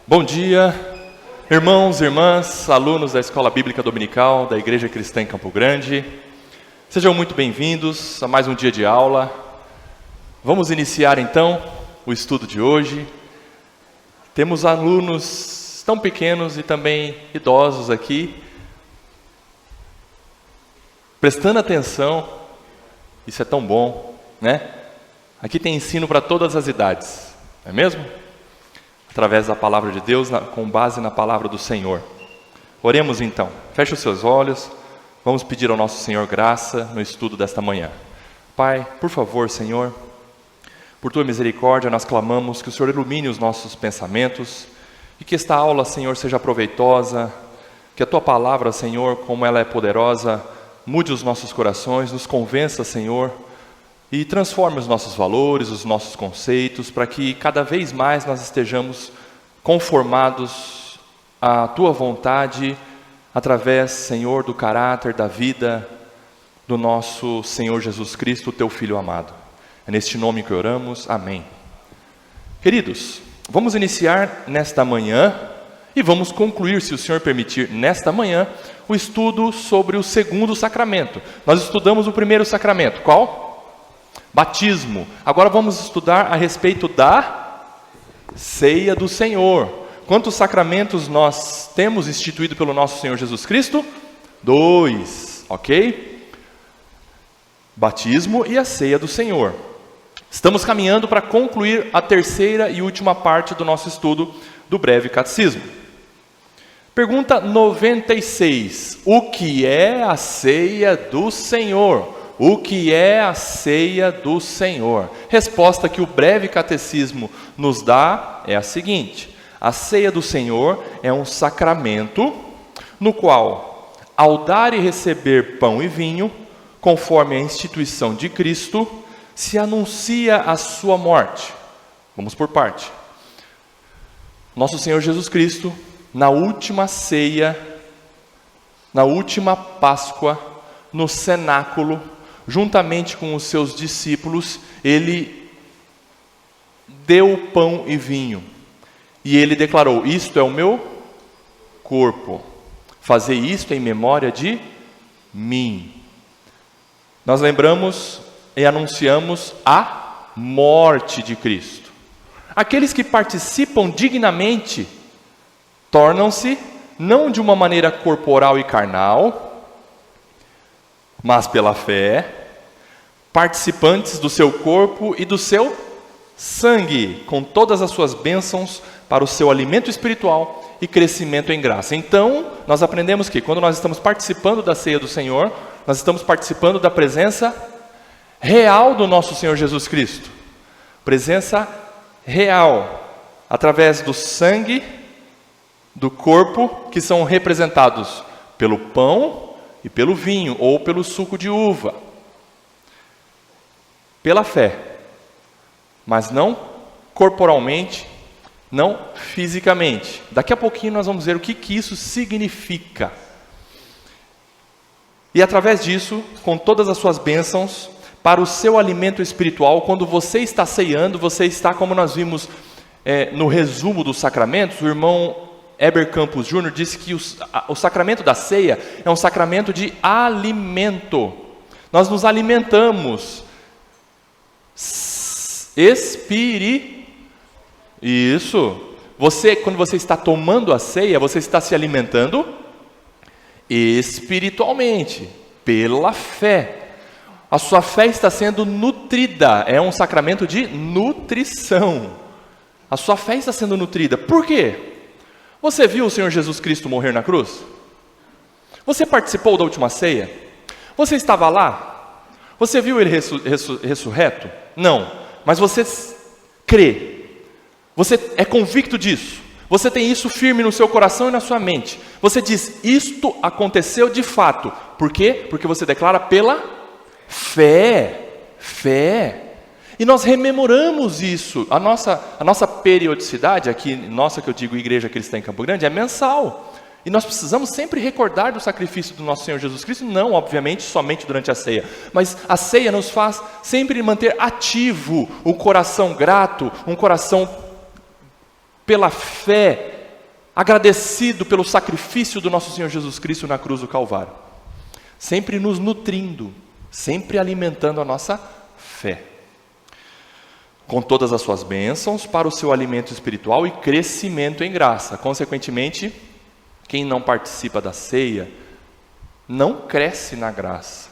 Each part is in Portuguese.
Bom dia, irmãos e irmãs, alunos da Escola Bíblica Dominical da Igreja Cristã em Campo Grande. Sejam muito bem-vindos a mais um dia de aula. Vamos iniciar então o estudo de hoje. Temos alunos tão pequenos e também idosos aqui, prestando atenção. Isso é tão bom, né? Aqui tem ensino para todas as idades, não é mesmo? Através da palavra de Deus, com base na palavra do Senhor. Oremos então. Feche os seus olhos. Vamos pedir ao nosso Senhor graça no estudo desta manhã. Pai, por favor, Senhor, por Tua misericórdia, nós clamamos que o Senhor ilumine os nossos pensamentos e que esta aula, Senhor, seja proveitosa, que a Tua palavra, Senhor, como ela é poderosa, mude os nossos corações, nos convença, Senhor, e transforme os nossos valores, os nossos conceitos, para que cada vez mais nós estejamos conformados à Tua vontade, através, Senhor, do caráter, da vida do nosso Senhor Jesus Cristo, Teu Filho amado. É neste nome que oramos, amém. Queridos, vamos iniciar nesta manhã e vamos concluir, se o Senhor permitir, nesta manhã, o estudo sobre o segundo sacramento. Nós estudamos o primeiro sacramento, qual? Batismo. Agora vamos estudar a respeito da ceia do Senhor. Quantos sacramentos nós temos instituído pelo nosso Senhor Jesus Cristo? 2, ok? Batismo e a ceia do Senhor. Estamos caminhando para concluir a terceira e última parte do nosso estudo do breve catecismo. Pergunta 96. O que é a ceia do Senhor? O que é a ceia do Senhor? Resposta que o breve catecismo nos dá é a seguinte: a ceia do Senhor é um sacramento no qual, ao dar e receber pão e vinho, conforme a instituição de Cristo, se anuncia a sua morte. Vamos por parte. Nosso Senhor Jesus Cristo, na última ceia, na última Páscoa, no cenáculo, juntamente com os seus discípulos, ele deu pão e vinho. E ele declarou: isto é o meu corpo. Fazei isto em memória de mim. Nós lembramos e anunciamos a morte de Cristo. Aqueles que participam dignamente tornam-se, não de uma maneira corporal e carnal, mas pela fé, participantes do seu corpo e do seu sangue, com todas as suas bênçãos para o seu alimento espiritual e crescimento em graça. Então, nós aprendemos que quando nós estamos participando da ceia do Senhor, nós estamos participando da presença real do nosso Senhor Jesus Cristo. Presença real, através do sangue, do corpo, que são representados pelo pão e pelo vinho, ou pelo suco de uva. Pela fé, mas não corporalmente, não fisicamente. Daqui a pouquinho nós vamos ver o que isso significa. E através disso, com todas as suas bênçãos, para o seu alimento espiritual, quando você está ceando, você está, como nós vimos no resumo dos sacramentos, o irmão Heber Campos Júnior disse que o sacramento da ceia é um sacramento de alimento. Nós nos alimentamos. Isso. Quando você está tomando a ceia, você está se alimentando espiritualmente, pela fé. A sua fé está sendo nutrida. É um sacramento de nutrição. A sua fé está sendo nutrida. Por quê? Você viu o Senhor Jesus Cristo morrer na cruz? Você participou da última ceia? Você estava lá? Você viu ele ressurreto? Não, mas você crê. Você é convicto disso. Você tem isso firme no seu coração e na sua mente. Você diz: isto aconteceu de fato. Por quê? Porque você declara pela fé. Fé. E nós rememoramos isso. A nossa periodicidade, aqui, que eu digo Igreja Cristã em Campo Grande, é mensal. E nós precisamos sempre recordar do sacrifício do nosso Senhor Jesus Cristo, não, obviamente, somente durante a ceia. Mas a ceia nos faz sempre manter ativo o coração grato, um coração pela fé, agradecido pelo sacrifício do nosso Senhor Jesus Cristo na cruz do Calvário. Sempre nos nutrindo, sempre alimentando a nossa fé. Com todas as suas bênçãos para o seu alimento espiritual e crescimento em graça. Consequentemente, quem não participa da ceia, não cresce na graça.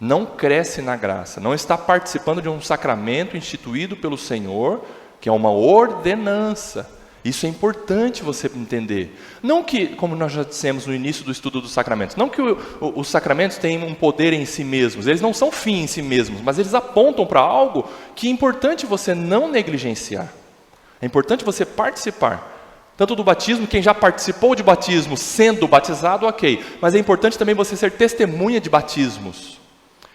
Não cresce na graça. Não está participando de um sacramento instituído pelo Senhor, que é uma ordenança. Isso é importante você entender. Não que, como nós já dissemos no início do estudo dos sacramentos, não que os sacramentos tenham um poder em si mesmos, eles não são fim em si mesmos, mas eles apontam para algo que é importante você não negligenciar. É importante você participar. Tanto do batismo, quem já participou de batismo sendo batizado, ok. Mas é importante também você ser testemunha de batismos.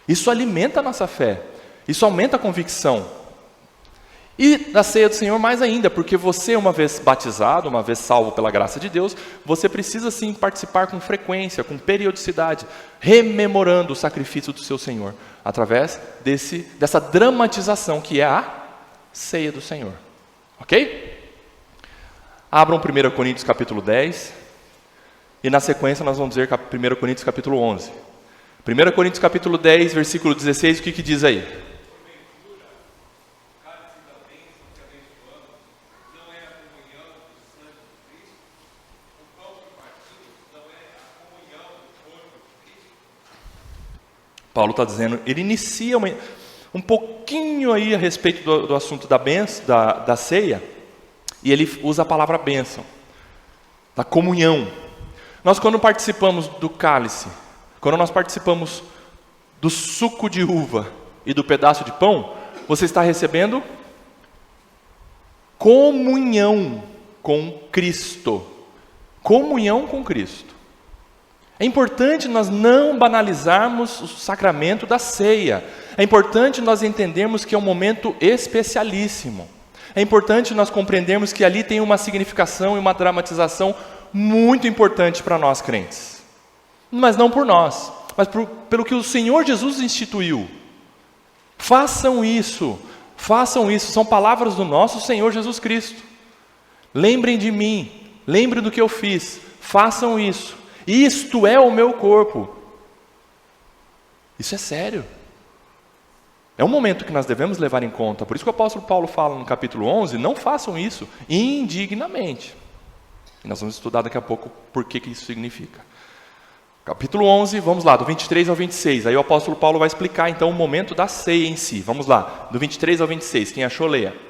Isso alimenta a nossa fé. Isso aumenta a convicção. E na ceia do Senhor mais ainda, porque você, uma vez batizado, uma vez salvo pela graça de Deus, você precisa sim participar com frequência, com periodicidade, rememorando o sacrifício do seu Senhor, através dessa dramatização que é a ceia do Senhor. Ok? Abram 1 Coríntios capítulo 10, e na sequência nós vamos ver 1 Coríntios capítulo 11. 1 Coríntios capítulo 10, versículo 16, o que diz aí? Paulo está dizendo, ele inicia um pouquinho aí a respeito do assunto da ceia, e ele usa a palavra bênção, da comunhão. Nós, quando participamos do cálice, quando nós participamos do suco de uva e do pedaço de pão, você está recebendo comunhão com Cristo. Comunhão com Cristo. É importante nós não banalizarmos o sacramento da ceia. É importante nós entendermos que é um momento especialíssimo. É importante nós compreendermos que ali tem uma significação e uma dramatização muito importante para nós crentes. Mas não por nós, mas pelo que o Senhor Jesus instituiu. Façam isso, são palavras do nosso Senhor Jesus Cristo. Lembrem de mim, lembrem do que eu fiz, façam isso. Isto é o meu corpo. Isso é sério. É um momento que nós devemos levar em conta. Por isso que o apóstolo Paulo fala no capítulo 11, não façam isso indignamente. E nós vamos estudar daqui a pouco por que isso significa. Capítulo 11, vamos lá, do 23 ao 26. Aí o apóstolo Paulo vai explicar então o momento da ceia em si. Vamos lá, do 23 ao 26. Quem achou, leia.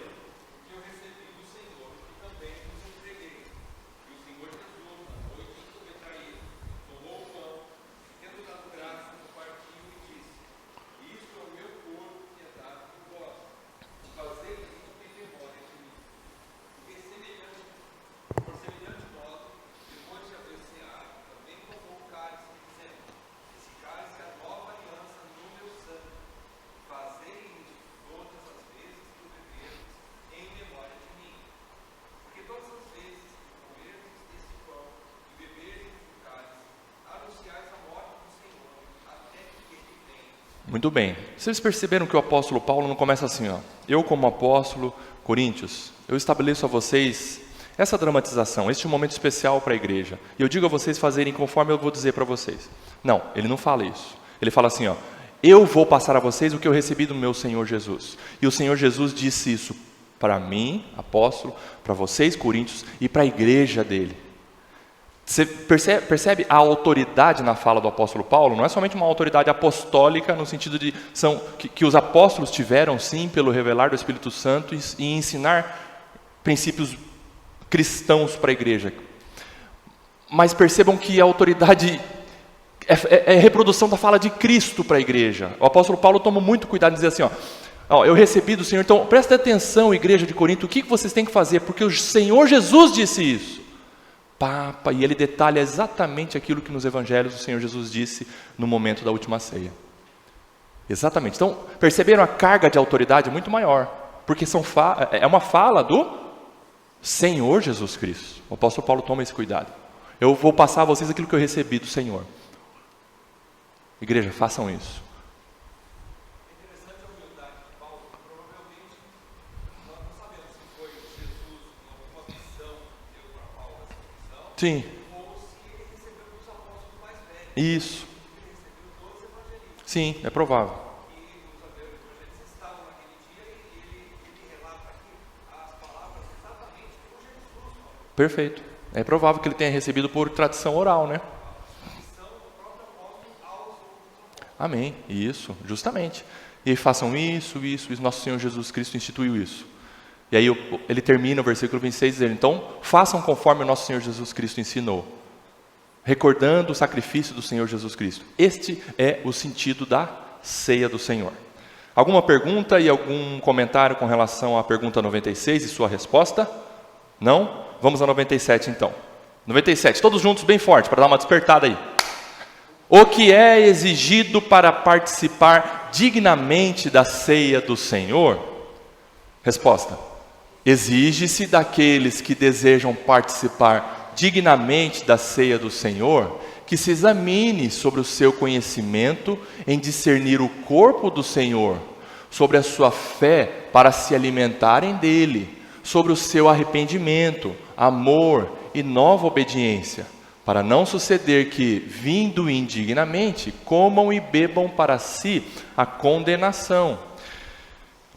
Muito bem. Vocês perceberam que o apóstolo Paulo não começa assim, ó. Eu como apóstolo, Coríntios, eu estabeleço a vocês essa dramatização, este momento especial para a igreja. E eu digo a vocês fazerem conforme eu vou dizer para vocês. Não, ele não fala isso. Ele fala assim, ó. Eu vou passar a vocês o que eu recebi do meu Senhor Jesus. E o Senhor Jesus disse isso para mim, apóstolo, para vocês, Coríntios, e para a igreja dele. Você percebe a autoridade na fala do apóstolo Paulo? Não é somente uma autoridade apostólica, no sentido de que os apóstolos tiveram, sim, pelo revelar do Espírito Santo e ensinar princípios cristãos para a igreja. Mas percebam que a autoridade é reprodução da fala de Cristo para a igreja. O apóstolo Paulo toma muito cuidado em dizer assim, ó, eu recebi do Senhor, então presta atenção, igreja de Corinto, o que vocês têm que fazer? Porque o Senhor Jesus disse isso. E ele detalha exatamente aquilo que nos evangelhos o Senhor Jesus disse no momento da última ceia. Exatamente. Então, perceberam a carga de autoridade muito maior, porque é uma fala do Senhor Jesus Cristo. O apóstolo Paulo toma esse cuidado. Eu vou passar a vocês aquilo que eu recebi do Senhor. Igreja, façam isso. Sim. Isso. Sim, é provável. Perfeito. É provável que ele tenha recebido por tradição oral, né? Amém. Isso, justamente. E façam isso. Nosso Senhor Jesus Cristo instituiu isso. E aí ele termina o versículo 26 dizendo: então, façam conforme o nosso Senhor Jesus Cristo ensinou, recordando o sacrifício do Senhor Jesus Cristo. Este é o sentido da ceia do Senhor. Alguma pergunta e algum comentário com relação à pergunta 96 e sua resposta? Não? Vamos a 97 então. 97, todos juntos bem forte, para dar uma despertada aí. O que é exigido para participar dignamente da ceia do Senhor? Resposta: exige-se daqueles que desejam participar dignamente da ceia do Senhor, que se examine sobre o seu conhecimento em discernir o corpo do Senhor, sobre a sua fé para se alimentarem dele, sobre o seu arrependimento, amor e nova obediência, para não suceder que, vindo indignamente, comam e bebam para si a condenação.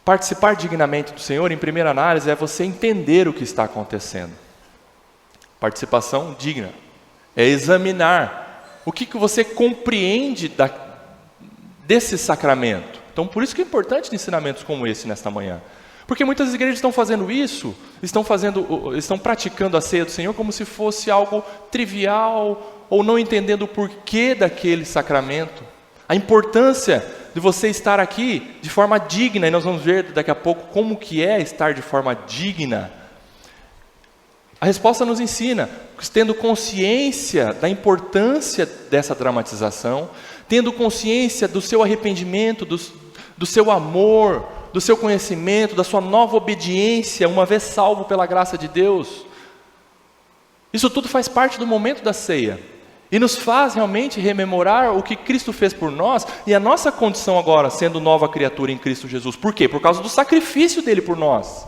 Participar dignamente do Senhor, em primeira análise, é você entender o que está acontecendo. Participação digna é examinar o que você compreende desse sacramento. Então, por isso que é importante ensinamentos como esse nesta manhã. Porque muitas igrejas estão fazendo isso, estão praticando a ceia do Senhor como se fosse algo trivial, ou não entendendo o porquê daquele sacramento. A importância de você estar aqui de forma digna, e nós vamos ver daqui a pouco como que é estar de forma digna. A resposta nos ensina, tendo consciência da importância dessa dramatização, tendo consciência do seu arrependimento, do seu amor, do seu conhecimento, da sua nova obediência, uma vez salvo pela graça de Deus. Isso tudo faz parte do momento da ceia. E nos faz realmente rememorar o que Cristo fez por nós e a nossa condição agora, sendo nova criatura em Cristo Jesus. Por quê? Por causa do sacrifício dele por nós.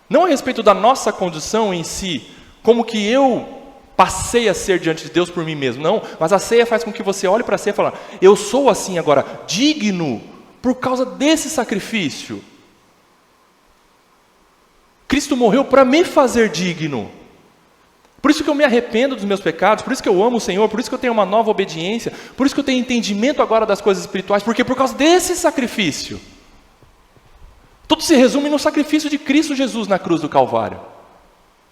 Não a respeito da nossa condição em si, como que eu passei a ser diante de Deus por mim mesmo. Não, mas a ceia faz com que você olhe para a ceia e fale: eu sou assim agora, digno, por causa desse sacrifício. Cristo morreu para me fazer digno. Por isso que eu me arrependo dos meus pecados, por isso que eu amo o Senhor, por isso que eu tenho uma nova obediência, por isso que eu tenho entendimento agora das coisas espirituais, porque por causa desse sacrifício. Tudo se resume no sacrifício de Cristo Jesus na cruz do Calvário.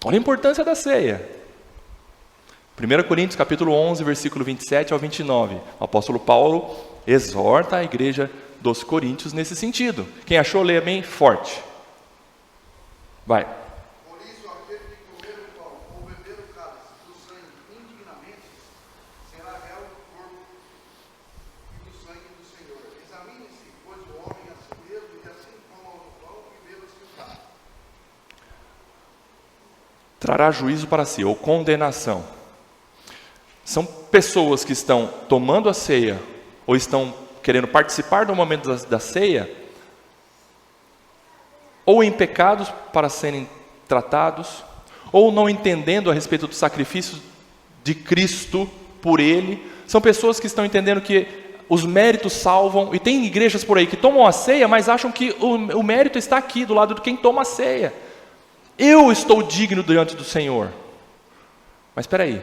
Olha a importância da ceia. 1 Coríntios capítulo 11, versículo 27 ao 29. O apóstolo Paulo exorta a igreja dos Coríntios nesse sentido. Quem achou, leia bem forte. Vai. Trará juízo para si, ou condenação. São pessoas que estão tomando a ceia, ou estão querendo participar do momento da ceia, ou em pecados para serem tratados, ou não entendendo a respeito do sacrifício de Cristo por ele. São pessoas que estão entendendo que os méritos salvam, e tem igrejas por aí que tomam a ceia, mas acham que o mérito está aqui, do lado de quem toma a ceia. Eu estou digno diante do Senhor. Mas espera aí,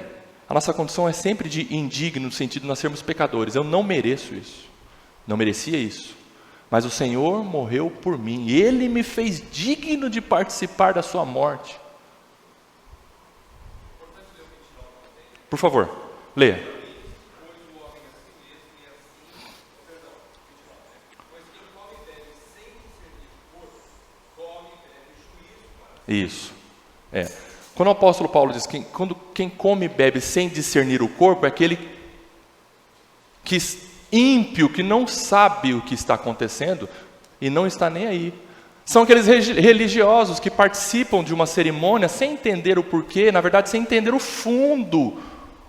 a nossa condição é sempre de indigno, no sentido de nós sermos pecadores. Eu não mereço isso, não merecia isso, mas o Senhor morreu por mim, e Ele me fez digno de participar da sua morte. Por favor, leia. Isso, Quando o apóstolo Paulo diz que quem come e bebe sem discernir o corpo, é aquele que ímpio, que não sabe o que está acontecendo e não está nem aí. São aqueles religiosos que participam de uma cerimônia sem entender o porquê, na verdade sem entender o fundo,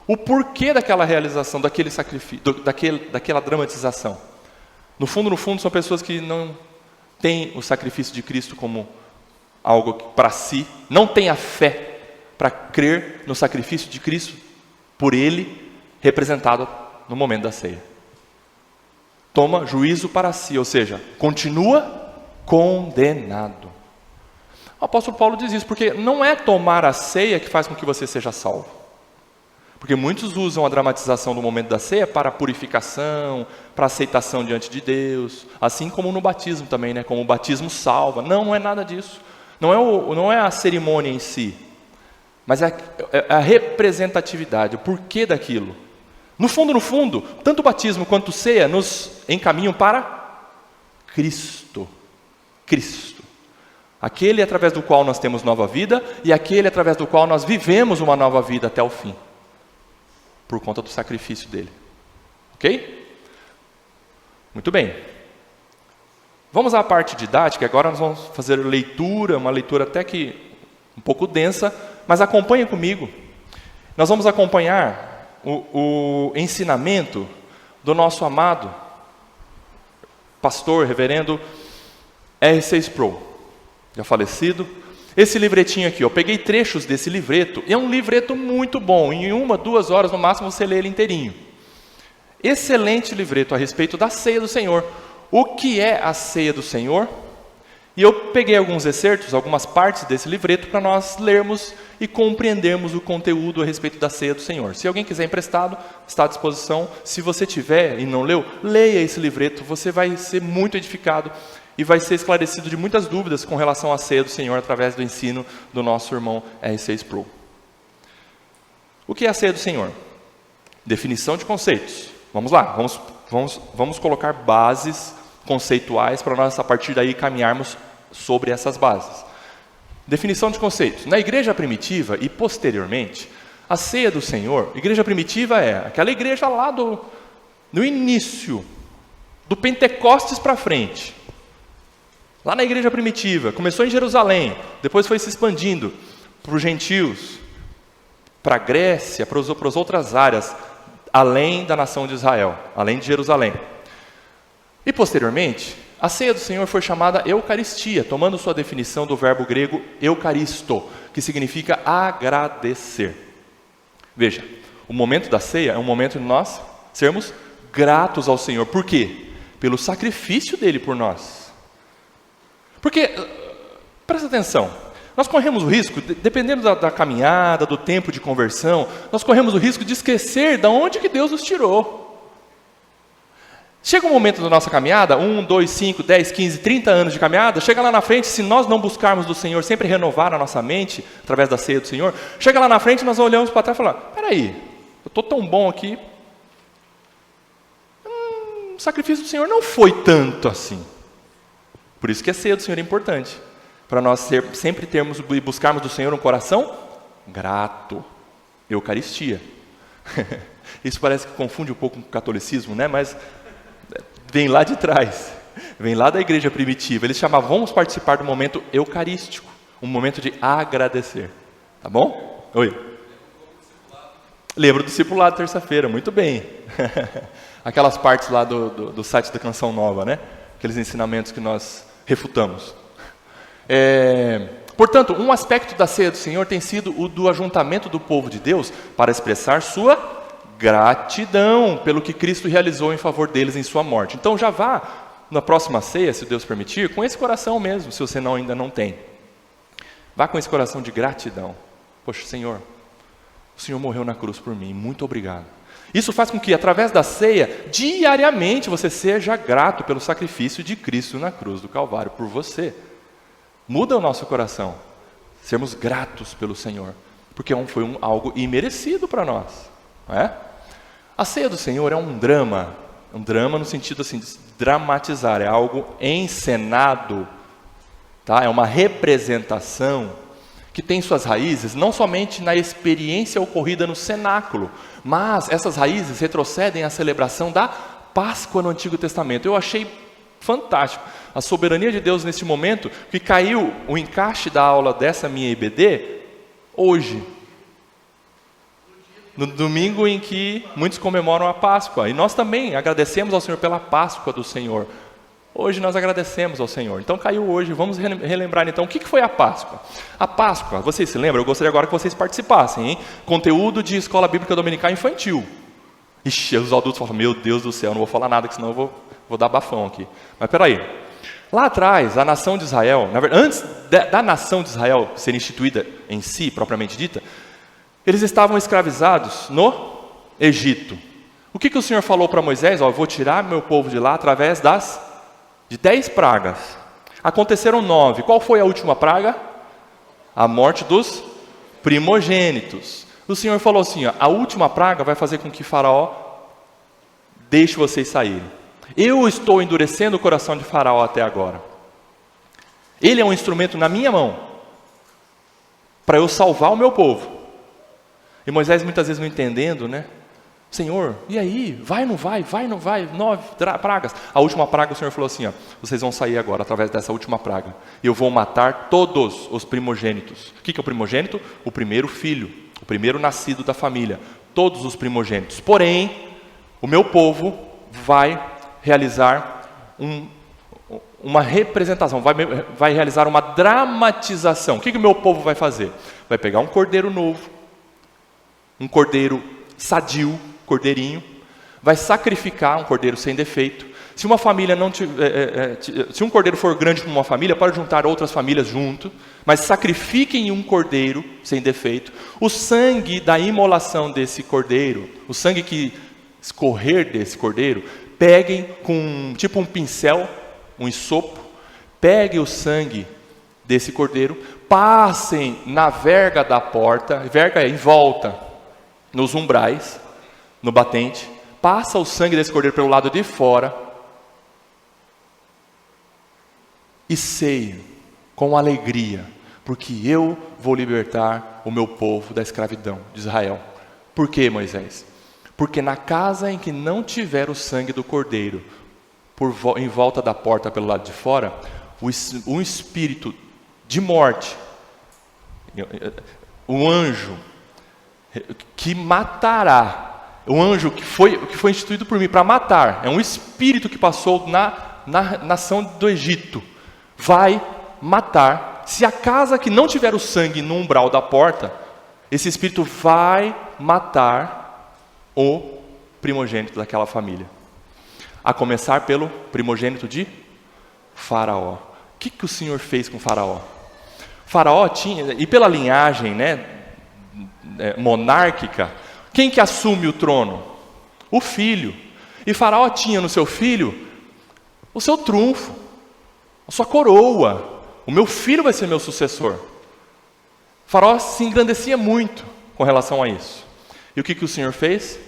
o porquê daquela realização, daquele sacrifício, daquela dramatização. No fundo, são pessoas que não têm o sacrifício de Cristo como algo para si, não têm a fé para crer no sacrifício de Cristo por ele, representado no momento da ceia. Toma juízo para si, ou seja, continua condenado. O apóstolo Paulo diz isso, porque não é tomar a ceia que faz com que você seja salvo. Porque muitos usam a dramatização do momento da ceia para purificação, para aceitação diante de Deus, assim como no batismo também, né? Como o batismo salva. Não é nada disso. Não é a cerimônia em si, mas é a representatividade, o porquê daquilo. No fundo, tanto o batismo quanto a ceia nos encaminham para Cristo. Cristo. Aquele através do qual nós temos nova vida e aquele através do qual nós vivemos uma nova vida até o fim. Por conta do sacrifício dele. Ok? Muito bem. Vamos à parte didática. Agora nós vamos fazer leitura, uma leitura até que um pouco densa, mas acompanhe comigo. Nós vamos acompanhar o ensinamento do nosso amado pastor, reverendo R.C. Sproul, já falecido. Esse livretinho aqui, eu peguei trechos desse livreto, e é um livreto muito bom, em 1, 2 horas no máximo você lê ele inteirinho. Excelente livreto a respeito da ceia do Senhor. O que é a ceia do Senhor? E eu peguei alguns excertos, algumas partes desse livreto para nós lermos e compreendermos o conteúdo a respeito da ceia do Senhor. Se alguém quiser emprestado, está à disposição. Se você tiver e não leu, leia esse livreto, você vai ser muito edificado e vai ser esclarecido de muitas dúvidas com relação à ceia do Senhor através do ensino do nosso irmão R.C. Sproul. O que é a ceia do Senhor? Definição de conceitos. Vamos lá, vamos colocar bases conceituais para nós a partir daí caminharmos sobre essas bases. Definição de conceitos. Na igreja primitiva e posteriormente, a ceia do Senhor, igreja primitiva é aquela igreja lá no início, do Pentecostes para frente. Lá na igreja primitiva, começou em Jerusalém, depois foi se expandindo para os gentios, para a Grécia, para as outras áreas, além da nação de Israel, além de Jerusalém. E posteriormente, a ceia do Senhor foi chamada Eucaristia, tomando sua definição do verbo grego Eucaristo, que significa agradecer. Veja, o momento da ceia é um momento de nós sermos gratos ao Senhor. Por quê? Pelo sacrifício dele por nós. Porque, presta atenção, nós corremos o risco, dependendo da caminhada, do tempo de conversão, nós corremos o risco de esquecer de onde que Deus nos tirou. Chega um momento da nossa caminhada, 1, 2, 5, 10, 15, 30 anos de caminhada, chega lá na frente, se nós não buscarmos do Senhor, sempre renovar a nossa mente, através da ceia do Senhor, chega lá na frente, nós olhamos para trás e falamos, peraí, eu estou tão bom aqui, o sacrifício do Senhor não foi tanto assim. Por isso que a ceia do Senhor é importante, para nós sempre termos e buscarmos do Senhor um coração grato, Eucaristia. Isso parece que confunde um pouco com o catolicismo, né? Mas vem lá de trás, vem lá da igreja primitiva. Eles chamavam, vamos participar do momento eucarístico, um momento de agradecer. Tá bom? Oi. Lembro do discipulado terça-feira, muito bem. Aquelas partes lá do site da Canção Nova, né? Aqueles ensinamentos que nós refutamos. Portanto, um aspecto da ceia do Senhor tem sido o do ajuntamento do povo de Deus para expressar sua gratidão pelo que Cristo realizou em favor deles em sua morte. Então já vá na próxima ceia, se Deus permitir, com esse coração mesmo, se você ainda não tem. Vá com esse coração de gratidão. Poxa, Senhor, o Senhor morreu na cruz por mim, muito obrigado. Isso faz com que, através da ceia, diariamente você seja grato pelo sacrifício de Cristo na cruz do Calvário por você. Muda o nosso coração, sermos gratos pelo Senhor, porque foi algo imerecido para nós, não é? A ceia do Senhor é um drama no sentido assim, de dramatizar, é algo encenado, tá? É uma representação que tem suas raízes não somente na experiência ocorrida no cenáculo, mas essas raízes retrocedem à celebração da Páscoa no Antigo Testamento. Eu achei fantástico a soberania de Deus nesse momento, que caiu o encaixe da aula dessa minha IBD hoje, no domingo em que muitos comemoram a Páscoa, e nós também agradecemos ao Senhor pela Páscoa do Senhor, Hoje nós agradecemos ao Senhor. Então caiu hoje, vamos relembrar então. O que foi a Páscoa? A Páscoa, vocês se lembram? Eu gostaria agora que vocês participassem, hein? Conteúdo de Escola Bíblica Dominical Infantil. Ixi, os adultos falam, meu Deus do céu, não vou falar nada, que senão eu vou dar bafão aqui. Mas peraí. Lá atrás, a nação de Israel, na verdade, antes da nação de Israel ser instituída em si, propriamente dita, eles estavam escravizados no Egito. O que o Senhor falou para Moisés? Eu vou tirar meu povo de lá através de 10 pragas. Aconteceram 9. Qual foi a última praga? A morte dos primogênitos. O Senhor falou assim, a última praga vai fazer com que Faraó deixe vocês saírem. Eu estou endurecendo o coração de Faraó até agora. Ele é um instrumento na minha mão para eu salvar o meu povo. E Moisés muitas vezes não entendendo, né? Senhor, e aí? Vai ou não vai? Vai ou não vai? 9 pragas. A última praga o Senhor falou assim, vocês vão sair agora através dessa última praga. E eu vou matar todos os primogênitos. O que é o primogênito? O primeiro filho, o primeiro nascido da família. Todos os primogênitos. Porém, o meu povo vai realizar uma representação, vai realizar uma dramatização. O que o meu povo vai fazer? Vai pegar um cordeiro novo, um cordeiro sadio, cordeirinho, vai sacrificar um cordeiro sem defeito. Se uma família não tiver, se um cordeiro for grande para uma família, pode juntar outras famílias junto, mas sacrifiquem um cordeiro sem defeito. O sangue da imolação desse cordeiro, o sangue que escorrer desse cordeiro, peguem com tipo um pincel, um ensopo, peguem o sangue desse cordeiro, passem na verga da porta, verga em volta, nos umbrais, no batente, passa o sangue desse cordeiro pelo lado de fora e ceiem com alegria, porque eu vou libertar o meu povo da escravidão de Israel. Por quê, Moisés? Porque na casa em que não tiver o sangue do cordeiro em volta da porta pelo lado de fora, um espírito de morte, um anjo que matará, um anjo que foi instituído por mim para matar, é um espírito que passou na nação do Egito, vai matar. Se a casa que não tiver o sangue no umbral da porta, esse espírito vai matar o primogênito daquela família. A começar pelo primogênito de Faraó. O que o Senhor fez com Faraó? Faraó tinha, e pela linhagem, monárquica, quem que assume o trono? O filho. E Faraó tinha no seu filho o seu trunfo, a sua coroa. O meu filho vai ser meu sucessor. Faraó se engrandecia muito com relação a isso. E o que o Senhor fez?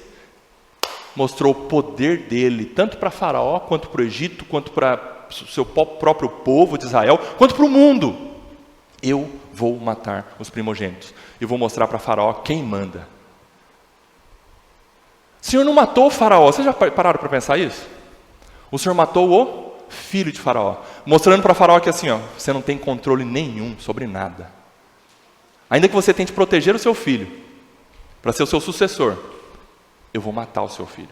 Mostrou o poder dele, tanto para Faraó, quanto para o Egito, quanto para o seu próprio povo de Israel, quanto para o mundo. Eu vou matar os primogênitos. E vou mostrar para Faraó quem manda. O Senhor não matou o Faraó. Vocês já pararam para pensar isso? O Senhor matou o filho de Faraó. Mostrando para Faraó que assim, você não tem controle nenhum sobre nada. Ainda que você tente proteger o seu filho, para ser o seu sucessor, eu vou matar o seu filho.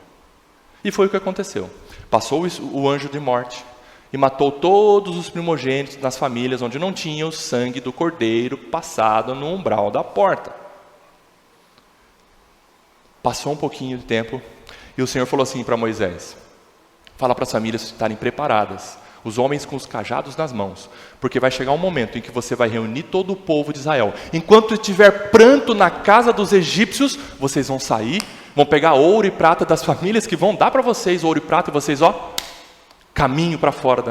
E foi o que aconteceu. Passou o anjo de morte e matou todos os primogênitos nas famílias onde não tinha o sangue do cordeiro passado no umbral da porta. Passou um pouquinho de tempo e o Senhor falou assim para Moisés: fala para as famílias estarem preparadas, os homens com os cajados nas mãos, porque vai chegar um momento em que você vai reunir todo o povo de Israel. Enquanto estiver pranto na casa dos egípcios, vocês vão sair, vão pegar ouro e prata das famílias que vão dar para vocês ouro e prata, e vocês, caminho para fora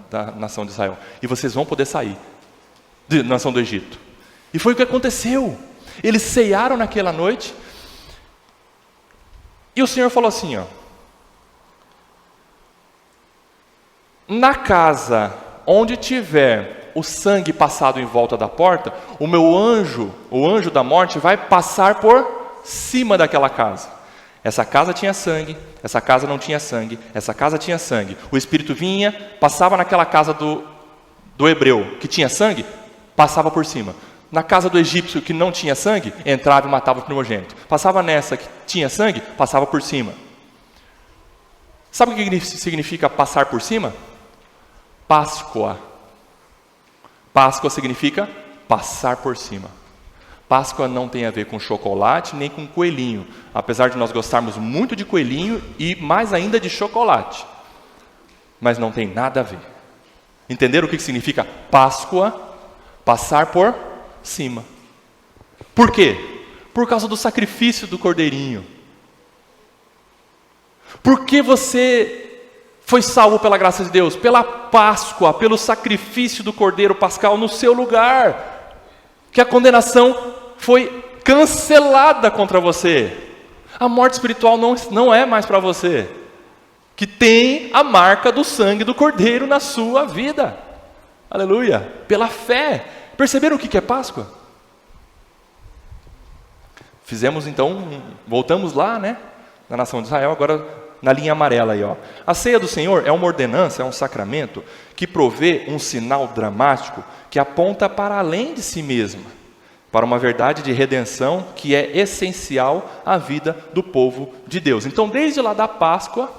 da nação de Israel. E vocês vão poder sair da nação do Egito. E foi o que aconteceu. Eles ceiaram naquela noite. E o Senhor falou assim, na casa onde tiver o sangue passado em volta da porta, o meu anjo, o anjo da morte, vai passar por cima daquela casa. Essa casa tinha sangue, essa casa não tinha sangue, essa casa tinha sangue. O Espírito vinha, passava naquela casa do hebreu que tinha sangue, passava por cima. Na casa do egípcio que não tinha sangue, entrava e matava o primogênito. Passava nessa que tinha sangue, passava por cima. Sabe o que significa passar por cima? Páscoa. Páscoa significa passar por cima. Páscoa não tem a ver com chocolate nem com coelhinho, apesar de nós gostarmos muito de coelhinho e mais ainda de chocolate. Mas não tem nada a ver. Entenderam o que significa Páscoa? Passar por cima. Por quê? Por causa do sacrifício do cordeirinho. Por que você foi salvo pela graça de Deus? Pela Páscoa, pelo sacrifício do cordeiro pascal no seu lugar. Que a condenação foi cancelada contra você. A morte espiritual não é mais para você. Que tem a marca do sangue do cordeiro na sua vida. Aleluia. Pela fé. Perceberam o que é Páscoa? Fizemos então, voltamos lá, né? Na nação de Israel, agora na linha amarela aí, ó. A ceia do Senhor é uma ordenança, é um sacramento que provê um sinal dramático que aponta para além de si mesma, para uma verdade de redenção que é essencial à vida do povo de Deus. Então, desde lá da Páscoa,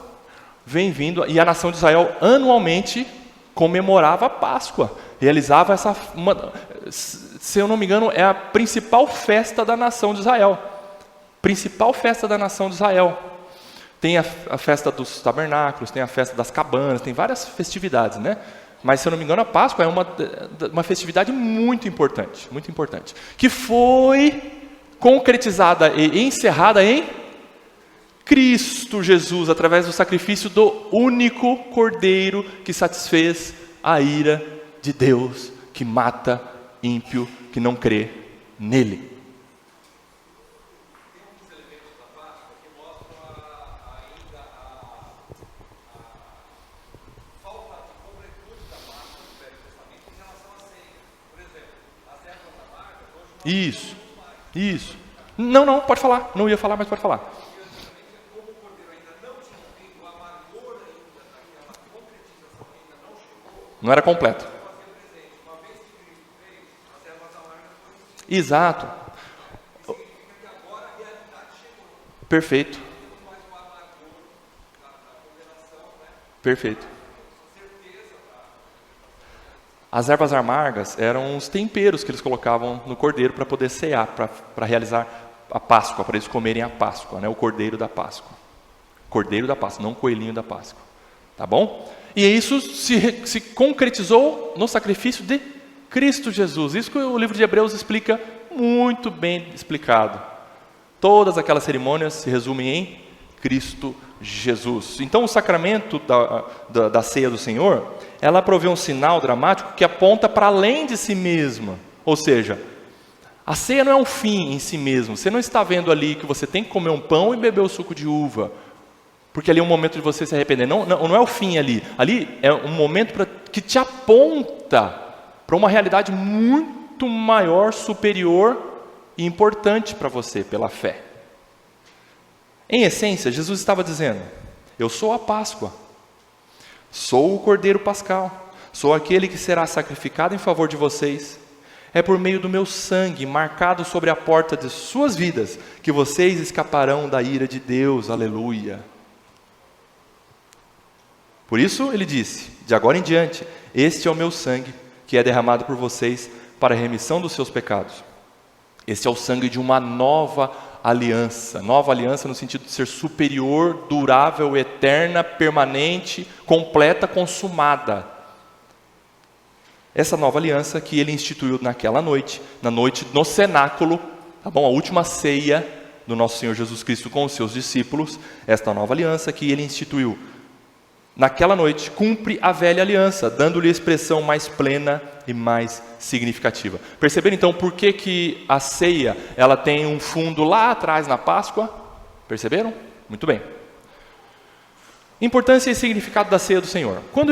vem vindo, e a nação de Israel anualmente comemorava a Páscoa, realizava se eu não me engano, é a principal festa da nação de Israel. Principal festa da nação de Israel. Tem a festa dos tabernáculos, tem a festa das cabanas, tem várias festividades, né? Mas, se eu não me engano, a Páscoa é uma festividade muito importante, que foi concretizada e encerrada em Cristo Jesus, através do sacrifício do único Cordeiro que satisfez a ira de Deus, que mata ímpio que não crê nele. Isso. Não, pode falar. Não ia falar, mas pode falar. Não era completo. Exato. Perfeito. As ervas amargas eram os temperos que eles colocavam no cordeiro para poder cear, para realizar a Páscoa, para eles comerem a Páscoa, né? O cordeiro da Páscoa. Cordeiro da Páscoa, não coelhinho da Páscoa. Tá bom? E isso se concretizou no sacrifício de Cristo Jesus. Isso que o livro de Hebreus explica muito bem explicado. Todas aquelas cerimônias se resumem em Cristo Jesus. Então, o sacramento da ceia do Senhor, ela provê um sinal dramático que aponta para além de si mesma. Ou seja, a ceia não é um fim em si mesmo. Você não está vendo ali que você tem que comer um pão e beber o suco de uva, porque ali é um momento de você se arrepender. Não é o fim ali. Ali é um momento que te aponta para uma realidade muito maior, superior e importante para você, pela fé. Em essência, Jesus estava dizendo: eu sou a Páscoa, sou o Cordeiro Pascal, sou aquele que será sacrificado em favor de vocês. É por meio do meu sangue, marcado sobre a porta de suas vidas, que vocês escaparão da ira de Deus. Aleluia. Por isso ele disse: de agora em diante, este é o meu sangue, que é derramado por vocês para a remissão dos seus pecados. Este é o sangue de uma nova aliança no sentido de ser superior, durável, eterna, permanente, completa, consumada. Essa nova aliança que ele instituiu naquela noite, no cenáculo, tá bom? A última ceia do nosso Senhor Jesus Cristo com os seus discípulos, esta nova aliança que ele instituiu naquela noite, cumpre a velha aliança, dando-lhe expressão mais plena e mais significativa. Perceberam então por que a ceia ela tem um fundo lá atrás na Páscoa? Perceberam? Muito bem. Importância e significado da ceia do Senhor. Quando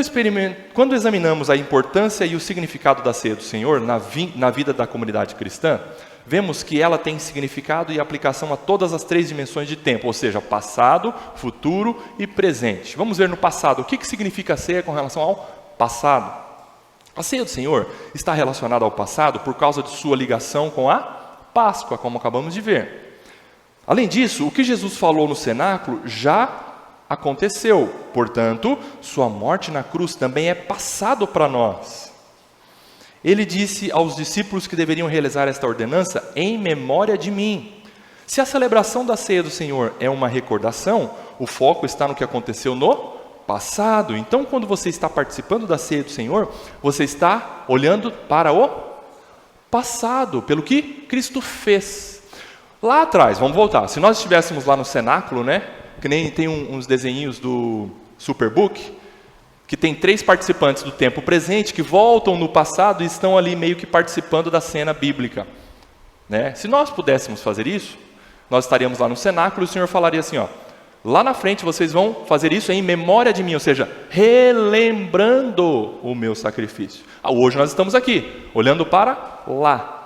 examinamos a importância e o significado da ceia do Senhor na vida da comunidade cristã, vemos que ela tem significado e aplicação a todas as três dimensões de tempo, ou seja, passado, futuro e presente. Vamos ver no passado, o que significa a ceia com relação ao passado. A ceia do Senhor está relacionada ao passado por causa de sua ligação com a Páscoa, como acabamos de ver. Além disso, o que Jesus falou no cenáculo já aconteceu. Portanto, sua morte na cruz também é passado para nós. Ele disse aos discípulos que deveriam realizar esta ordenança em memória de mim. Se a celebração da ceia do Senhor é uma recordação, o foco está no que aconteceu no passado. Então, quando você está participando da ceia do Senhor, você está olhando para o passado, pelo que Cristo fez. Lá atrás, vamos voltar, se nós estivéssemos lá no cenáculo, né, que nem tem uns desenhinhos do Superbook, que tem 3 participantes do tempo presente, que voltam no passado e estão ali meio que participando da cena bíblica. Né? Se nós pudéssemos fazer isso, nós estaríamos lá no cenáculo e o Senhor falaria assim, ó, lá na frente vocês vão fazer isso em memória de mim, ou seja, relembrando o meu sacrifício. Hoje nós estamos aqui, olhando para lá.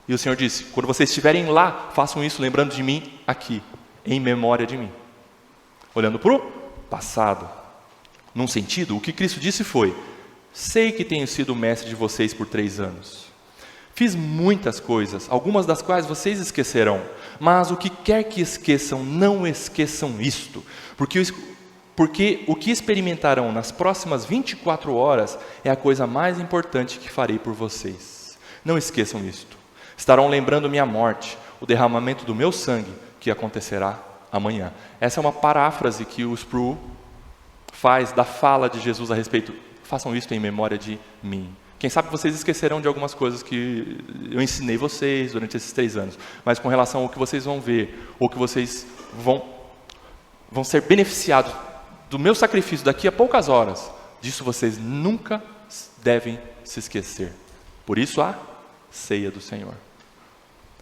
E o Senhor disse, quando vocês estiverem lá, façam isso lembrando de mim aqui, em memória de mim. Olhando para o passado. Num sentido, o que Cristo disse foi, sei que tenho sido mestre de vocês por 3 anos. Fiz muitas coisas, algumas das quais vocês esquecerão. Mas o que quer que esqueçam, não esqueçam isto. Porque o que experimentarão nas próximas 24 horas é a coisa mais importante que farei por vocês. Não esqueçam isto. Estarão lembrando minha morte, o derramamento do meu sangue, que acontecerá amanhã. Essa é uma paráfrase que o Sproul faz da fala de Jesus a respeito. Façam isto em memória de mim. Quem sabe vocês esquecerão de algumas coisas que eu ensinei vocês durante esses 3 anos. Mas com relação ao que vocês vão ver, ou que vocês vão ser beneficiados do meu sacrifício daqui a poucas horas, disso vocês nunca devem se esquecer. Por isso a ceia do Senhor.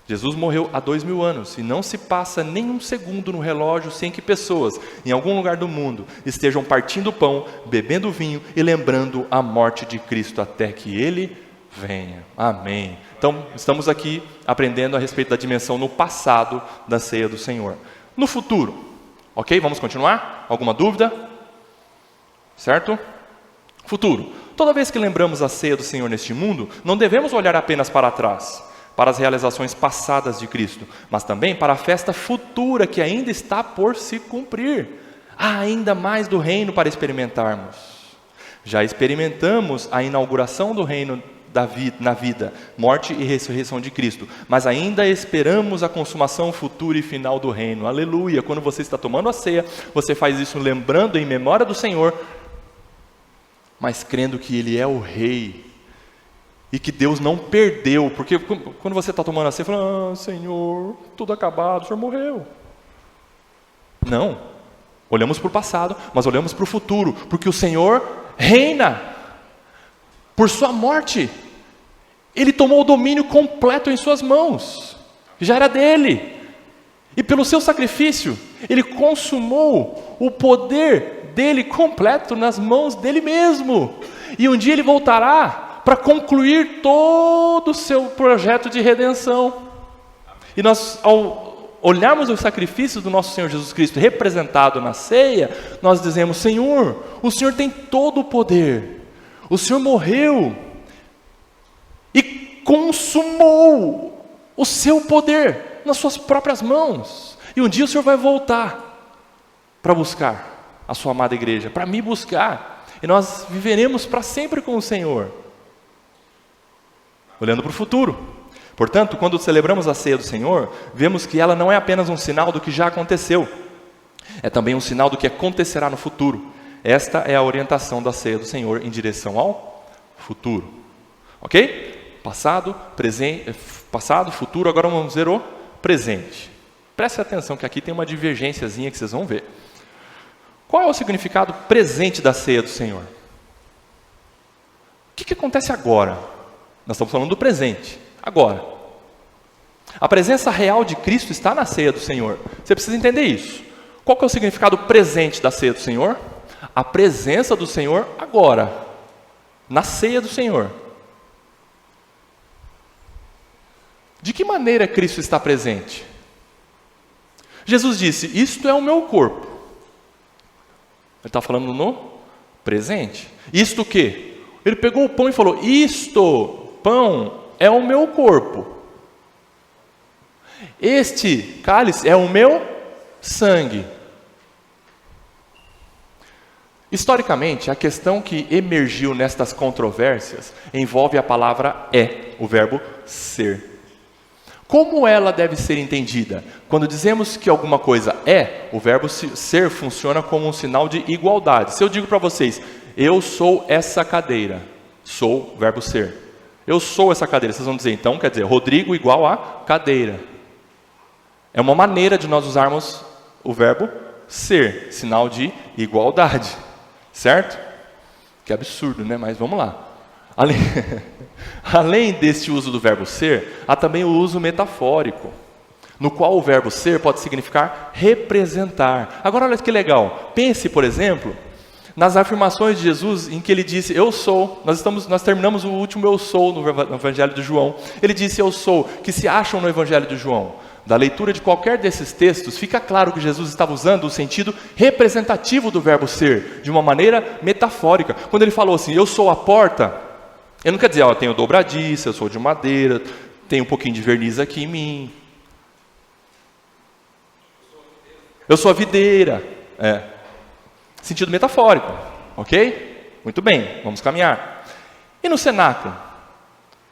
Jesus morreu há 2000 anos e não se passa nem um segundo no relógio sem que pessoas, em algum lugar do mundo, estejam partindo o pão, bebendo vinho e lembrando a morte de Cristo até que Ele venha. Amém. Então, estamos aqui aprendendo a respeito da dimensão no passado da ceia do Senhor. No futuro, ok? Vamos continuar? Alguma dúvida? Certo? Futuro. Toda vez que lembramos a ceia do Senhor neste mundo, não devemos olhar apenas para trás, para as realizações passadas de Cristo, mas também para a festa futura que ainda está por se cumprir. Há ainda mais do reino para experimentarmos. Já experimentamos a inauguração do reino na vida, morte e ressurreição de Cristo, mas ainda esperamos a consumação futura e final do reino. Aleluia! Quando você está tomando a ceia, você faz isso lembrando em memória do Senhor, mas crendo que Ele é o Rei, e que Deus não perdeu, porque quando você está tomando a ceia, você fala, Senhor, tudo acabado, o Senhor morreu. Não, olhamos para o passado, mas olhamos para o futuro, porque o Senhor reina. Por sua morte, Ele tomou o domínio completo em suas mãos, já era dele, e pelo seu sacrifício, Ele consumou o poder dele completo nas mãos dele mesmo, e um dia Ele voltará para concluir todo o seu projeto de redenção. E nós, ao olharmos o sacrifício do nosso Senhor Jesus Cristo representado na ceia, nós dizemos, Senhor, o Senhor tem todo o poder, o Senhor morreu e consumou o seu poder nas suas próprias mãos, e um dia o Senhor vai voltar para buscar a sua amada igreja, para me buscar, e nós viveremos para sempre com o Senhor, olhando para o futuro. Portanto, quando celebramos a ceia do Senhor, vemos que ela não é apenas um sinal do que já aconteceu, é também um sinal do que acontecerá no futuro. Esta é a orientação da ceia do Senhor em direção ao futuro. Ok? Passado, futuro, agora vamos ver o presente. Preste atenção que aqui tem uma divergênciazinha que vocês vão ver. Qual é o significado presente da ceia do Senhor? O que acontece agora? Nós estamos falando do presente, agora. A presença real de Cristo está na ceia do Senhor. Você precisa entender isso. Qual que é o significado presente da ceia do Senhor? A presença do Senhor agora, na ceia do Senhor. De que maneira Cristo está presente? Jesus disse, isto é o meu corpo. Ele está falando no presente. Isto o quê? Ele pegou o pão e falou, isto... pão é o meu corpo. Este cálice é o meu sangue. Historicamente, a questão que emergiu nestas controvérsias envolve a palavra é, o verbo ser. Como ela deve ser entendida? Quando dizemos que alguma coisa é, o verbo ser funciona como um sinal de igualdade. Se eu digo para vocês, eu sou essa cadeira, sou, verbo ser. Eu sou essa cadeira, vocês vão dizer, então, quer dizer, Rodrigo igual a cadeira. É uma maneira de nós usarmos o verbo ser, sinal de igualdade, certo? Que absurdo, né? Mas vamos lá. Além deste uso do verbo ser, há também o uso metafórico, no qual o verbo ser pode significar representar. Agora olha que legal, pense, por exemplo, nas afirmações de Jesus em que ele disse, eu sou. Nós terminamos o último eu sou no Evangelho de João. Ele disse eu sou, que se acham no Evangelho de João. Da leitura de qualquer desses textos, fica claro que Jesus estava usando o sentido representativo do verbo ser, de uma maneira metafórica. Quando ele falou assim, eu sou a porta, ele não quer dizer, eu tenho dobradiça, eu sou de madeira, tenho um pouquinho de verniz aqui em mim. Eu sou a videira. Sentido metafórico, ok? Muito bem, vamos caminhar. E no cenáculo?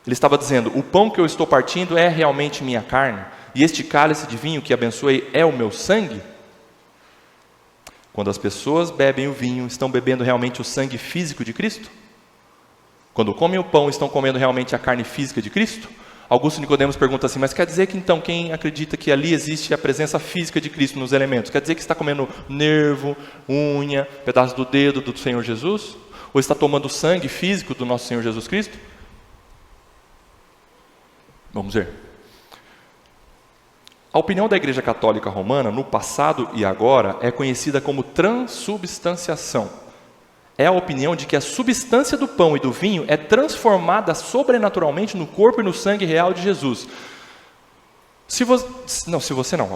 Ele estava dizendo, o pão que eu estou partindo é realmente minha carne, e este cálice de vinho que abençoei é o meu sangue? Quando as pessoas bebem o vinho, estão bebendo realmente o sangue físico de Cristo? Quando comem o pão, estão comendo realmente a carne física de Cristo? Augusto Nicodemos pergunta assim, mas quer dizer que então quem acredita que ali existe a presença física de Cristo nos elementos, quer dizer que está comendo nervo, unha, pedaço do dedo do Senhor Jesus? Ou está tomando o sangue físico do nosso Senhor Jesus Cristo? Vamos ver. A opinião da Igreja Católica Romana, no passado e agora, é conhecida como transubstanciação. É a opinião de que a substância do pão e do vinho é transformada sobrenaturalmente no corpo e no sangue real de Jesus.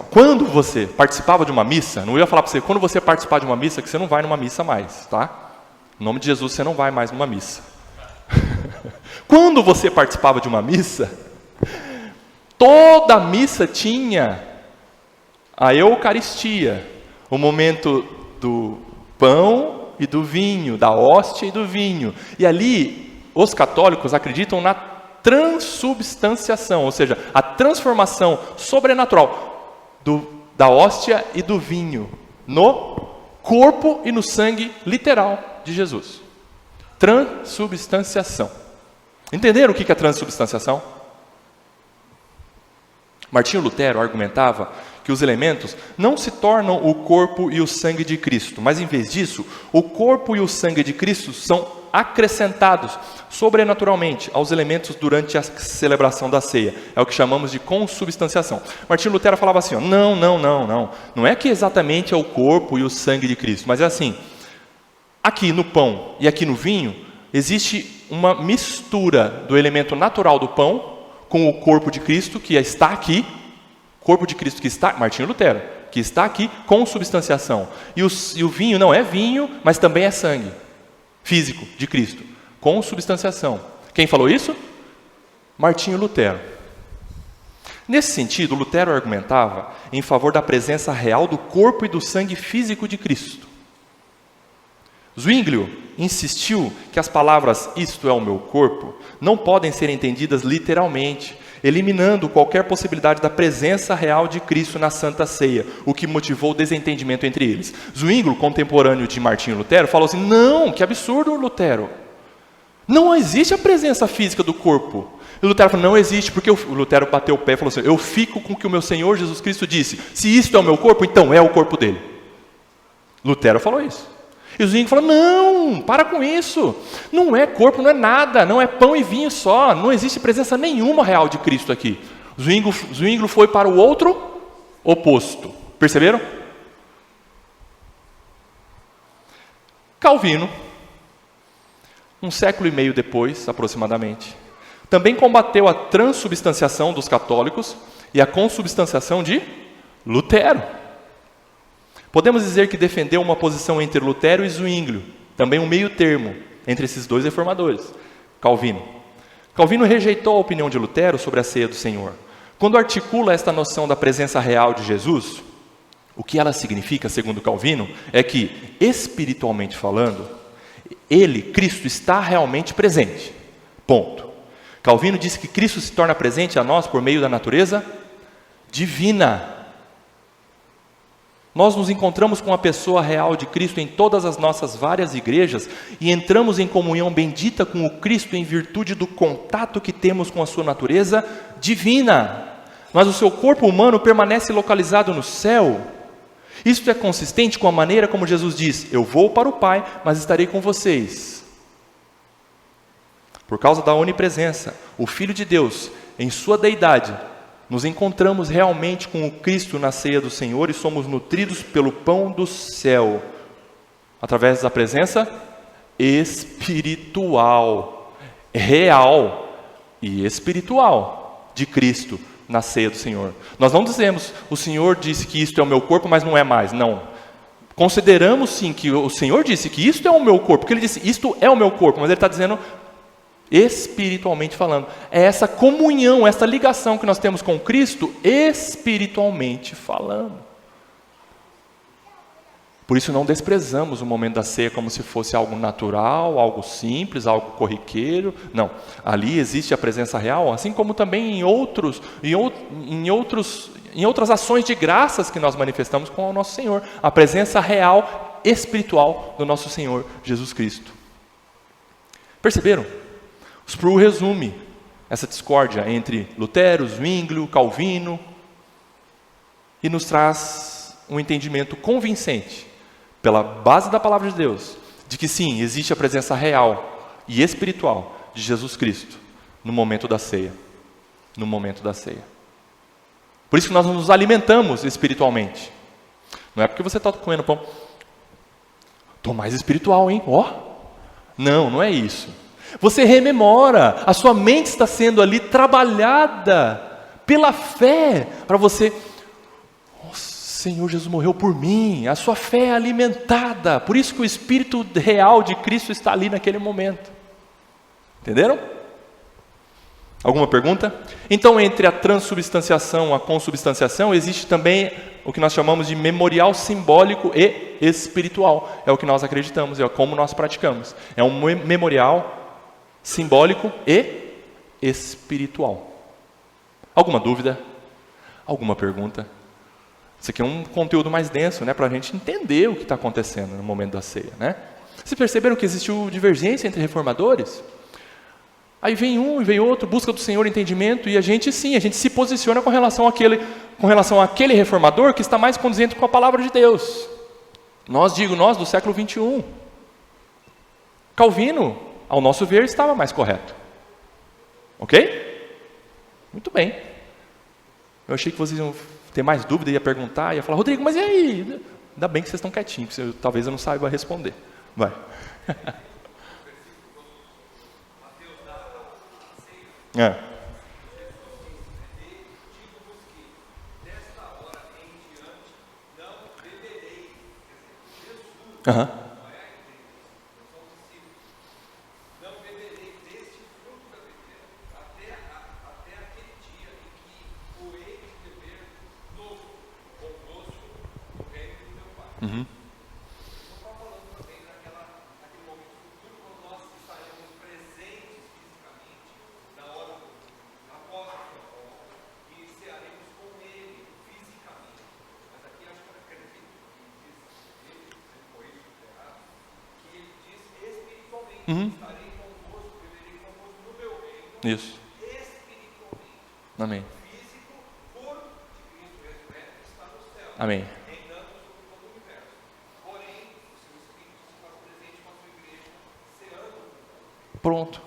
Quando você participava de uma missa, não ia falar para você, quando você participar de uma missa, que você não vai numa missa mais, tá? Em nome de Jesus, você não vai mais numa missa. Quando você participava de uma missa, toda a missa tinha a Eucaristia, o momento do pão e do vinho, da hóstia e do vinho. E ali, os católicos acreditam na transubstanciação, ou seja, a transformação sobrenatural da hóstia e do vinho no corpo e no sangue literal de Jesus. Transubstanciação. Entenderam o que é transubstanciação? Martinho Lutero argumentava que os elementos não se tornam o corpo e o sangue de Cristo, mas em vez disso, o corpo e o sangue de Cristo são acrescentados sobrenaturalmente aos elementos durante a celebração da ceia. É o que chamamos de consubstanciação. Martinho Lutero falava assim, não é que exatamente é o corpo e o sangue de Cristo, mas é assim, aqui no pão e aqui no vinho, existe uma mistura do elemento natural do pão com o corpo de Cristo que está aqui, corpo de Cristo que está, Martinho Lutero, que está aqui com substanciação. E o vinho não é vinho, mas também é sangue físico de Cristo, com substanciação. Quem falou isso? Martinho Lutero. Nesse sentido, Lutero argumentava em favor da presença real do corpo e do sangue físico de Cristo. Zwinglio insistiu que as palavras isto é o meu corpo não podem ser entendidas literalmente, eliminando qualquer possibilidade da presença real de Cristo na Santa Ceia, o que motivou o desentendimento entre eles. Zwinglio, contemporâneo de Martinho Lutero, falou assim, não, que absurdo, Lutero. Não existe a presença física do corpo. E Lutero falou, não existe, porque o Lutero bateu o pé e falou assim, eu fico com o que o meu Senhor Jesus Cristo disse, se isto é o meu corpo, então é o corpo dele. Lutero falou isso. E o Zwinglio falou, não, para com isso, não é corpo, não é nada, não é pão e vinho só, não existe presença nenhuma real de Cristo aqui. Zwinglio foi para o outro oposto, perceberam? Calvino, um século e meio depois, aproximadamente, também combateu a transubstanciação dos católicos e a consubstanciação de Lutero. Podemos dizer que defendeu uma posição entre Lutero e Zwinglio, também um meio termo entre esses dois reformadores, Calvino. Calvino rejeitou a opinião de Lutero sobre a ceia do Senhor. Quando articula esta noção da presença real de Jesus, O que ela significa, segundo Calvino, é que, espiritualmente falando, ele, Cristo, está realmente presente. Ponto. Calvino disse que Cristo se torna presente a nós por meio da natureza divina. Nós nos encontramos com a pessoa real de Cristo em todas as nossas várias igrejas e entramos em comunhão bendita com o Cristo em virtude do contato que temos com a sua natureza divina. Mas o seu corpo humano permanece localizado no céu. Isto é consistente com a maneira como Jesus diz: eu vou para o Pai, mas estarei com vocês. Por causa da onipresença, o Filho de Deus, em sua deidade, nos encontramos realmente com o Cristo na ceia do Senhor e somos nutridos pelo pão do céu, através da presença espiritual, real e espiritual de Cristo na ceia do Senhor. Nós não dizemos, o Senhor disse que isto é o meu corpo, mas não é mais. Não. Consideramos sim que o Senhor disse que isto é o meu corpo, porque Ele disse, isto é o meu corpo, mas Ele está dizendo espiritualmente falando. É essa comunhão, essa ligação que nós temos com Cristo, espiritualmente falando. Por isso não desprezamos o momento da ceia como se fosse algo natural, algo simples, algo corriqueiro. Não, ali existe a presença real, assim como também em outras ações de graças que nós manifestamos com o nosso Senhor. A presença real, espiritual do nosso Senhor Jesus Cristo. Perceberam? O Sproul resume essa discórdia entre Lutero, Zwinglio, Calvino e nos traz um entendimento convincente, pela base da palavra de Deus, de que sim, existe a presença real e espiritual de Jesus Cristo no momento da ceia. No momento da ceia. Por isso que nós nos alimentamos espiritualmente. Não é porque você está comendo pão, estou mais espiritual, hein? Ó. Não, não é isso. Você rememora, a sua mente está sendo ali trabalhada pela fé, para você... Senhor Jesus morreu por mim, a sua fé é alimentada, por isso que o Espírito real de Cristo está ali naquele momento. Entenderam? Alguma pergunta? Então, entre a transubstanciação e a consubstanciação, existe também o que nós chamamos de memorial simbólico e espiritual. É o que nós acreditamos, é como nós praticamos. É um memorial simbólico e espiritual. Alguma dúvida? Alguma pergunta? Isso aqui é um conteúdo mais denso, né, para a gente entender o que está acontecendo no momento da ceia, né? Vocês perceberam que existiu divergência entre reformadores? Aí vem um e vem outro, busca do Senhor entendimento, e a gente se posiciona com relação àquele reformador que está mais condizente com a palavra de Deus. Nós do século 21. Calvino, ao nosso ver, estava mais correto. Ok? Muito bem. Eu achei que vocês iam ter mais dúvida, ia perguntar, ia falar, Rodrigo, mas e aí? Ainda bem que vocês estão quietinhos, talvez eu não saiba responder. Vai. Aham. Uhum. Uhum. Isso. Amém. Amém. Pronto.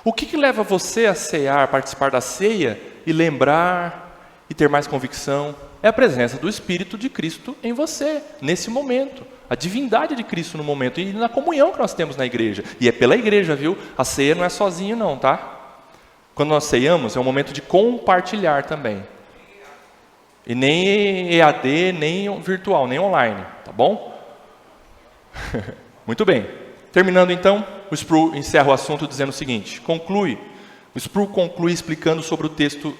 O que leva você a cear, participar da ceia e lembrar e ter mais convicção? É a presença do Espírito de Cristo em você, nesse momento. A divindade de Cristo no momento e na comunhão que nós temos na igreja. E é pela igreja, viu? A ceia não é sozinho não, tá? Quando nós ceiamos, é um momento de compartilhar também. E nem EAD, nem virtual, nem online, tá bom? Muito bem. Terminando então, o Sproul encerra o assunto dizendo o seguinte, o Sproul conclui explicando sobre o texto,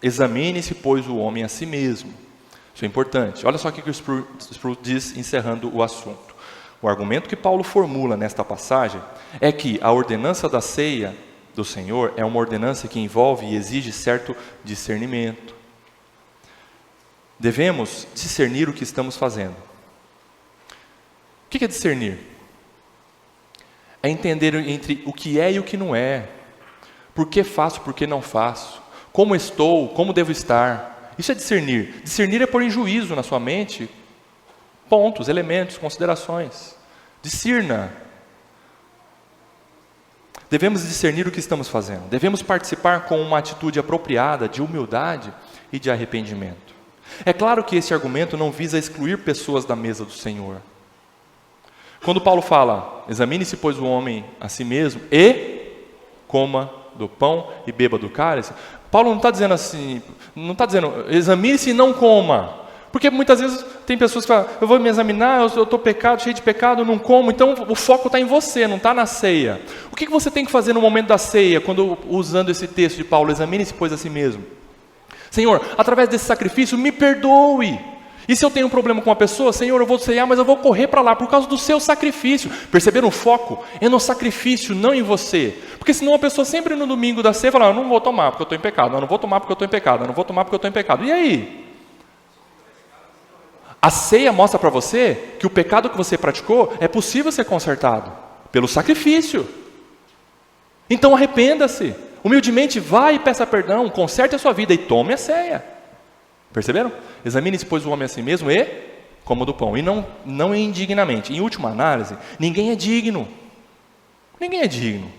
examine-se, pois, o homem a si mesmo. Isso é importante. Olha só o que o Sproul diz encerrando o assunto. O argumento que Paulo formula nesta passagem é que a ordenança da ceia do Senhor é uma ordenança que envolve e exige certo discernimento. Devemos discernir o que estamos fazendo. O que é discernir? É entender entre o que é e o que não é. Por que faço, por que não faço. Como estou, como devo estar. Isso é discernir. Discernir é pôr em juízo na sua mente pontos, elementos, considerações. Discirna. Devemos discernir o que estamos fazendo. Devemos participar com uma atitude apropriada de humildade e de arrependimento. É claro que esse argumento não visa excluir pessoas da mesa do Senhor. Quando Paulo fala, examine-se, pois, o homem a si mesmo e coma do pão e beba do cálice, Paulo não está dizendo assim, não está dizendo, examine-se e não coma. Porque muitas vezes tem pessoas que falam, eu vou me examinar, eu estou cheio de pecado, eu não como, então o foco está em você, não está na ceia. O que você tem que fazer no momento da ceia, quando usando esse texto de Paulo, examine-se, pois, a si mesmo? Senhor, através desse sacrifício, me perdoe. E se eu tenho um problema com uma pessoa, Senhor, eu vou ceiar, mas eu vou correr para lá por causa do seu sacrifício. Perceberam? O foco é no sacrifício, não em você. Porque senão a pessoa sempre no domingo da ceia fala, eu não vou tomar porque eu estou em pecado, eu não vou tomar porque eu estou em pecado, eu não vou tomar porque eu estou em pecado. E aí? A ceia mostra para você que o pecado que você praticou é possível ser consertado pelo sacrifício. Então arrependa-se. Humildemente vá e peça perdão, conserte a sua vida e tome a ceia. Perceberam? Examine-se, pois, o homem a si mesmo e coma do pão. E não indignamente. Em última análise, ninguém é digno. Ninguém é digno.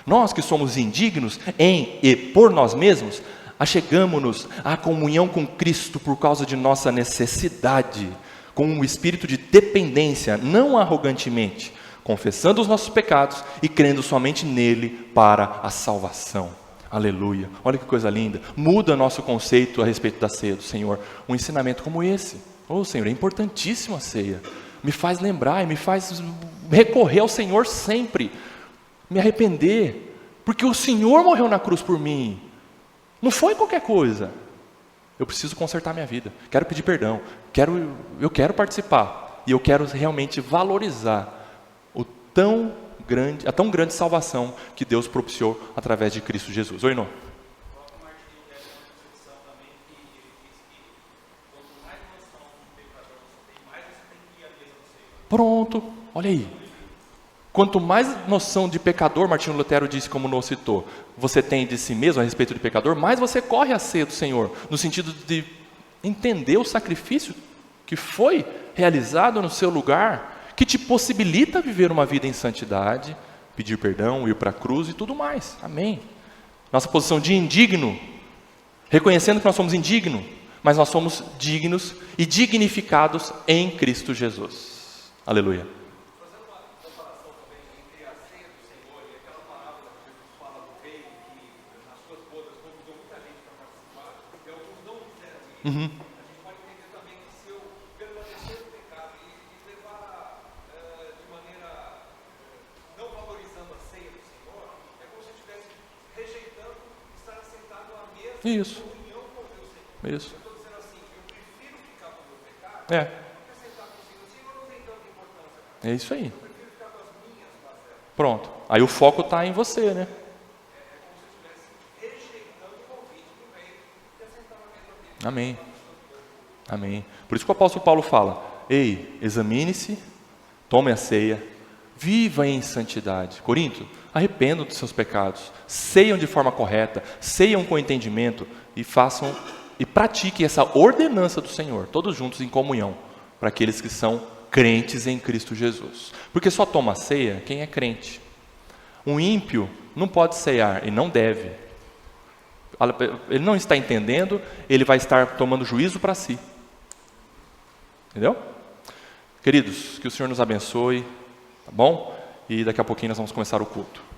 Nós que somos indignos em e por nós mesmos, achegamo-nos à comunhão com Cristo por causa de nossa necessidade, com um espírito de dependência, não arrogantemente, confessando os nossos pecados e crendo somente nele para a salvação. Aleluia. Olha que coisa linda. Muda nosso conceito a respeito da ceia do Senhor. Um ensinamento como esse. Oh, Senhor, é importantíssimo a ceia. Me faz lembrar e me faz recorrer ao Senhor sempre. Me arrepender. Porque o Senhor morreu na cruz por mim. Não foi qualquer coisa. Eu preciso consertar minha vida. Quero pedir perdão. Eu quero participar. E eu quero realmente valorizar a tão grande salvação que Deus propiciou através de Cristo Jesus. Oi, Nô. Pronto, olha aí. Quanto mais noção de pecador, Martinho Lutero disse, como Nô citou, você tem de si mesmo a respeito de pecador, mais você corre a ceia do Senhor, no sentido de entender o sacrifício que foi realizado no seu lugar, que te possibilita viver uma vida em santidade, pedir perdão, ir para a cruz e tudo mais. Amém. Nossa posição de indigno, reconhecendo que nós somos indignos, mas nós somos dignos e dignificados em Cristo Jesus. Aleluia. Fazendo uma comparação também entre a ceia do Senhor e aquela parábola que Jesus fala do rei que nas suas bodas convidou muita gente para participar, e alguns não quiseram ir. A gente pode entender também que se eu permanecer no pecado e levar de maneira não valorizando a ceia do Senhor, é como se eu estivesse rejeitando estar sentado à mesa em comunhão com o meu Senhor. Isso. Eu estou dizendo assim, eu prefiro ficar com o meu pecado É. do que sentar com o Senhor. O Senhor não tem tanta importância. É isso aí. Eu prefiro ficar com as minhas facetas. Pronto. Aí o foco está em você, né? É como se eu estivesse rejeitando o convite do rei de assentar na mesa dele. Amém. Amém. Por isso que o apóstolo Paulo fala, ei, examine-se, tome a ceia, viva em santidade. Corinto, arrependam dos seus pecados, ceiam de forma correta, ceiam com entendimento e façam e pratiquem essa ordenança do Senhor, todos juntos em comunhão, para aqueles que são crentes em Cristo Jesus. Porque só toma ceia quem é crente. Um ímpio não pode ceiar e não deve. Ele não está entendendo, ele vai estar tomando juízo para si. Entendeu? Queridos, que o Senhor nos abençoe, tá bom? E daqui a pouquinho nós vamos começar o culto.